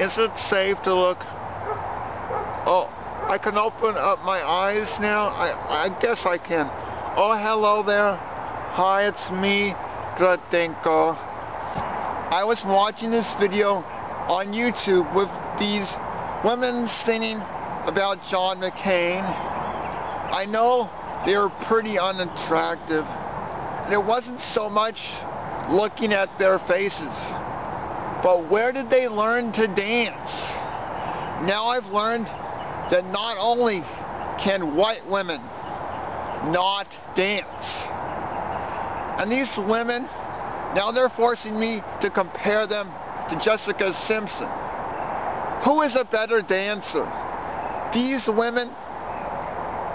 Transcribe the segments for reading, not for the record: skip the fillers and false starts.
Is it safe to look? Oh, I can open up my eyes now. I guess I can. Oh, hello there. Hi, it's me, Gradinko. I was watching this video on YouTube with these women singing about John McCain. I know they were pretty unattractive, and it wasn't so much looking at their faces, but where did they learn to dance? Now I've learned that not only can white women not dance, and these women, now they're forcing me to compare them to Jessica Simpson. Who is a better dancer? These women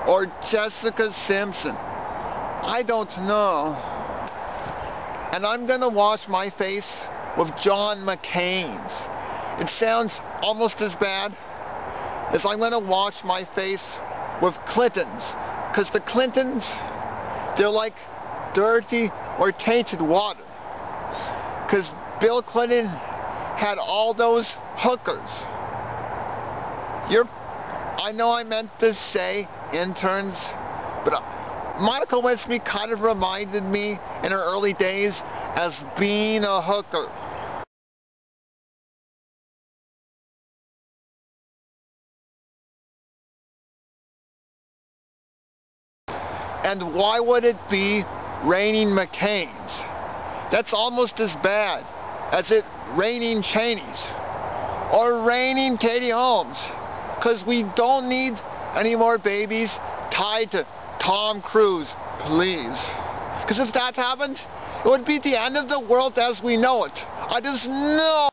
or Jessica Simpson? I don't know. And I'm gonna wash my face with John McCain's. It sounds almost as bad as I'm gonna wash my face with Clinton's, because the Clintons, they're like dirty or tainted water, because Bill Clinton had all those hookers. I know I meant to say interns, but Monica Lewinsky kind of reminded me in her early days as being a hooker. And why would it be Raining Mcain's? That's almost as bad as it raining Cheneys or raining Katie Holmes, because we don't need any more babies tied to Tom Cruise, please. Because if that happened, it would be the end of the world as we know it. I just know.